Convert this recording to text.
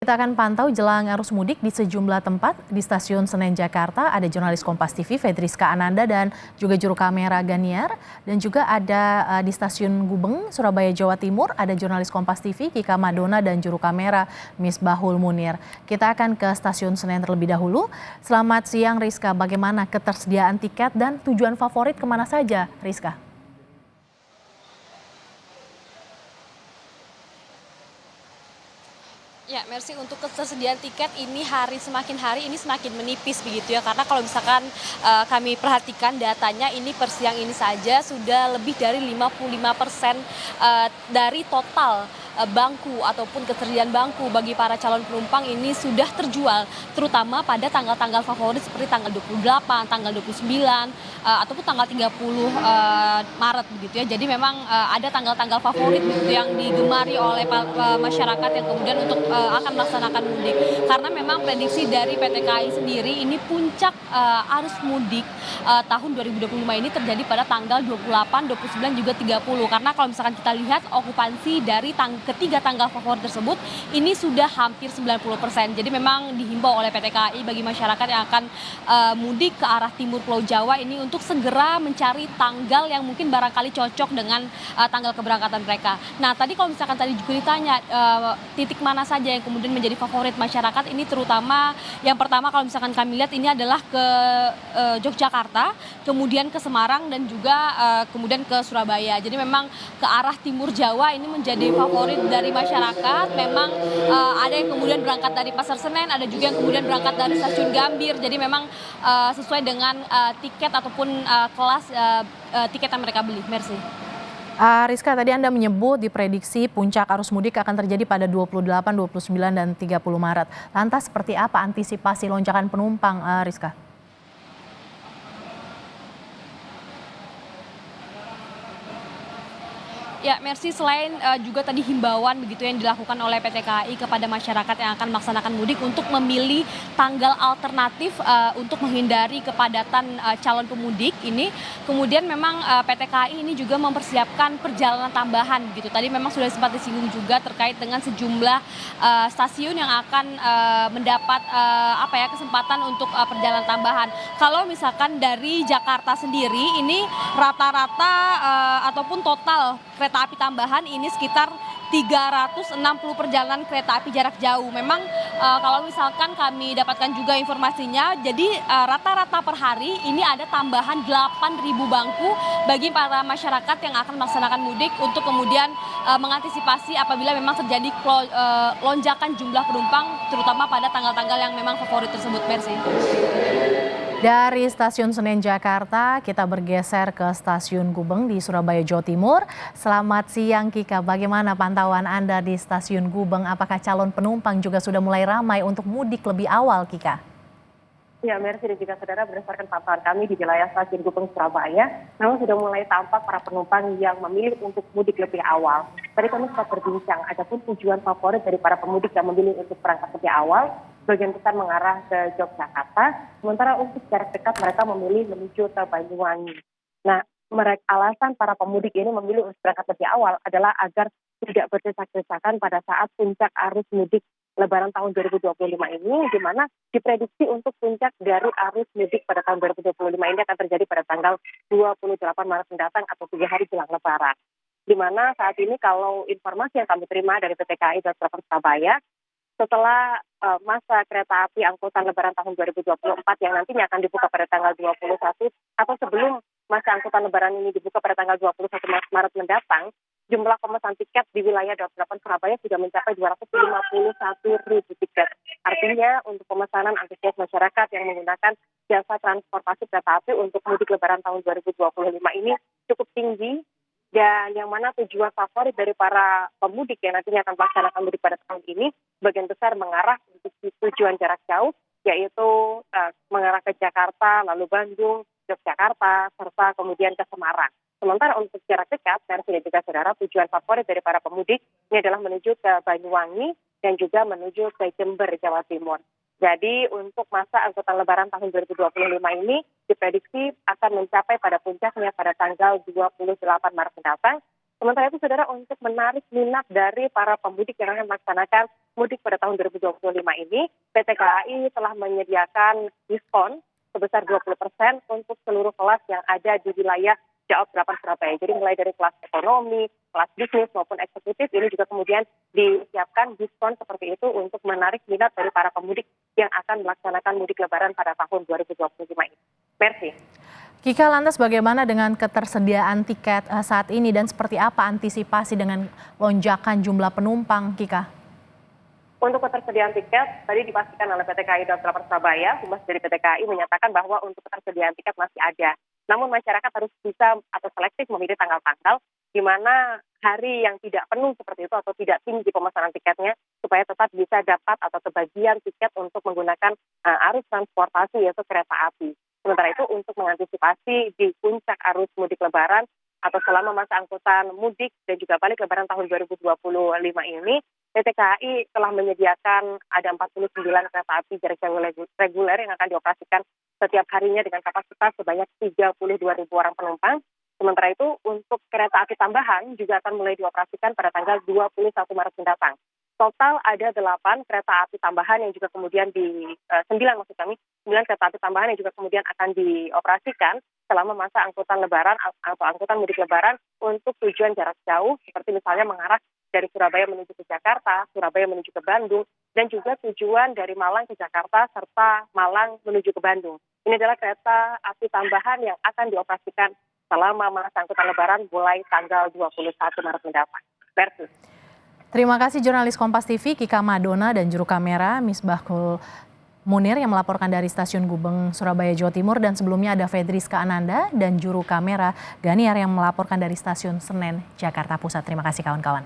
Kita akan pantau jelang arus mudik di sejumlah tempat di Stasiun Senen Jakarta. Ada jurnalis Kompas TV Fedriska Ananda dan juga juru kamera Ganiar. Dan juga ada di Stasiun Gubeng Surabaya Jawa Timur ada jurnalis Kompas TV Kika Madona dan juru kamera Misbahul Munir. Kita akan ke Stasiun Senen terlebih dahulu. Selamat siang Rizka, bagaimana ketersediaan tiket dan tujuan favorit kemana saja Rizka? Ya, Mercy, untuk ketersediaan tiket ini semakin hari ini semakin menipis begitu ya. Karena kalau misalkan kami perhatikan datanya ini per siang ini saja sudah lebih dari 55% dari total bangku ataupun ketersediaan bangku bagi para calon penumpang ini sudah terjual, terutama pada tanggal-tanggal favorit seperti tanggal 28, tanggal 29 ataupun tanggal 30 Maret begitu ya. Jadi memang ada tanggal-tanggal favorit begitu yang digemari oleh masyarakat yang kemudian untuk akan melaksanakan mudik. Karena memang prediksi dari PT KAI sendiri ini puncak arus mudik tahun 2025 ini terjadi pada tanggal 28, 29 juga 30. Karena kalau misalkan kita lihat okupansi dari ketiga tanggal favorit tersebut ini sudah hampir 90%. Jadi memang dihimbau oleh PT KAI bagi masyarakat yang akan mudik ke arah timur Pulau Jawa ini untuk segera mencari tanggal yang mungkin barangkali cocok dengan tanggal keberangkatan mereka. Nah, tadi kalau misalkan tadi juga ditanya titik mana saja yang kemudian menjadi favorit masyarakat ini, terutama yang pertama kalau misalkan kami lihat ini adalah ke Yogyakarta, kemudian ke Semarang dan juga kemudian ke Surabaya. Jadi memang ke arah timur Jawa ini menjadi favorit dari masyarakat. Memang ada yang kemudian berangkat dari Pasar Senen, ada juga yang kemudian berangkat dari Stasiun Gambir. Jadi memang sesuai dengan tiket ataupun kelas tiket yang mereka beli. Mercy. Rizka, tadi Anda menyebut diprediksi puncak arus mudik akan terjadi pada 28, 29, dan 30 Maret. Lantas seperti apa antisipasi lonjakan penumpang, Rizka? Ya, Mercy, selain juga tadi himbauan begitu yang dilakukan oleh PT KAI kepada masyarakat yang akan melaksanakan mudik untuk memilih tanggal alternatif untuk menghindari kepadatan calon pemudik ini. Kemudian memang PT KAI ini juga mempersiapkan perjalanan tambahan gitu. Tadi memang sudah sempat disinggung juga terkait dengan sejumlah stasiun yang akan mendapat kesempatan untuk perjalanan tambahan. Kalau misalkan dari Jakarta sendiri ini rata-rata ataupun total kereta api tambahan ini sekitar 360 perjalanan kereta api jarak jauh. Memang kalau misalkan kami dapatkan juga informasinya, jadi rata-rata per hari ini ada tambahan 8.000 bangku bagi para masyarakat yang akan melaksanakan mudik untuk kemudian mengantisipasi apabila memang terjadi lonjakan jumlah penumpang, terutama pada tanggal-tanggal yang memang favorit tersebut. Mercy. Dari Stasiun Senen Jakarta, kita bergeser ke Stasiun Gubeng di Surabaya, Jawa Timur. Selamat siang Kika, bagaimana pantauan Anda di Stasiun Gubeng? Apakah calon penumpang juga sudah mulai ramai untuk mudik lebih awal, Kika? Ya, Mercy dan juga saudara, berdasarkan pantauan kami di wilayah Stasiun Gubeng Surabaya, memang sudah mulai tampak para penumpang yang memilih untuk mudik lebih awal. Tadi kami sempat berbincang, adapun tujuan favorit dari para pemudik yang memilih untuk berangkat lebih awal, sebagian besar mengarah ke Yogyakarta, sementara untuk jarak dekat mereka memilih menuju ke Banyuwangi. Nah, alasan para pemudik ini memilih untuk berangkat lebih awal adalah agar tidak berdesak-desakan pada saat puncak arus mudik Lebaran tahun 2025 ini, di mana diprediksi untuk puncak dari arus mudik pada tahun 2025 ini akan terjadi pada tanggal 28 Maret mendatang atau 3 hari jelang Lebaran. Di mana saat ini kalau informasi yang kami terima dari PT KAI dan Surabaya, setelah masa kereta api angkutan Lebaran tahun 2024 yang nantinya akan dibuka pada tanggal 21 atau sebelum masa angkutan Lebaran ini dibuka pada tanggal 21 Maret mendatang, jumlah pemesan tiket di wilayah 28 Surabaya sudah mencapai 251.000 tiket. Artinya untuk pemesanan antusias masyarakat yang menggunakan jasa transportasi kereta api untuk mudik Lebaran tahun 2025 ini cukup tinggi. Dan yang mana tujuan favorit dari para pemudik yang nantinya akan melaksanakan mudik pada tahun ini, bagian besar mengarah untuk tujuan jarak jauh, yaitu mengarah ke Jakarta, lalu Bandung, Yogyakarta, serta kemudian ke Semarang. Sementara untuk jarak dekat, Mercy dan juga saudara, tujuan favorit dari para pemudik ini adalah menuju ke Banyuwangi dan juga menuju ke Jember, Jawa Timur. Jadi untuk masa angkutan Lebaran tahun 2025 ini diprediksi akan mencapai pada puncaknya pada tanggal 28 Maret mendatang, Sementara itu, saudara, untuk menarik minat dari para pemudik yang akan melaksanakan mudik pada tahun 2025 ini, PT KAI telah menyediakan diskon sebesar 20% untuk seluruh kelas yang ada di wilayah Daob 8 Surabaya. Jadi mulai dari kelas ekonomi, kelas bisnis maupun eksekutif, ini juga kemudian disiapkan diskon seperti itu untuk menarik minat dari para pemudik yang akan melaksanakan mudik lebaran pada tahun 2025 ini. Mercy. Kika, lantas bagaimana dengan ketersediaan tiket saat ini dan seperti apa antisipasi dengan lonjakan jumlah penumpang, Kika? Untuk ketersediaan tiket, tadi dipastikan oleh PT KAI Daob 8 Surabaya, humas dari PT KAI menyatakan bahwa untuk ketersediaan tiket masih ada. Namun masyarakat harus bisa atau selektif memilih tanggal-tanggal di mana hari yang tidak penuh seperti itu atau tidak tinggi pemesanan tiketnya supaya tetap bisa dapat atau kebagian tiket untuk menggunakan arus transportasi yaitu kereta api. Sementara itu untuk mengantisipasi di puncak arus mudik lebaran atau selama masa angkutan mudik dan juga balik lebaran tahun 2025 ini, PT KAI telah menyediakan ada 49 kereta api jarak jauh reguler yang akan dioperasikan setiap harinya dengan kapasitas sebanyak 32.000 orang penumpang. Sementara itu untuk kereta api tambahan juga akan mulai dioperasikan pada tanggal 21 Maret mendatang. Total ada 8 kereta api tambahan yang juga kemudian 9 kereta api tambahan yang juga kemudian akan dioperasikan selama masa angkutan lebaran atau angkutan mudik lebaran untuk tujuan jarak jauh seperti misalnya mengarah dari Surabaya menuju ke Jakarta, Surabaya menuju ke Bandung, dan juga tujuan dari Malang ke Jakarta serta Malang menuju ke Bandung. Ini adalah kereta api tambahan yang akan dioperasikan selama masa angkutan lebaran mulai tanggal 21 Maret mendatang. Versus. Terima kasih jurnalis Kompas TV Kika Madona dan juru kamera Misbahul Munir yang melaporkan dari Stasiun Gubeng, Surabaya, Jawa Timur, dan sebelumnya ada Fedriska Ananda dan juru kamera Ganiar yang melaporkan dari Stasiun Senen, Jakarta Pusat. Terima kasih kawan-kawan.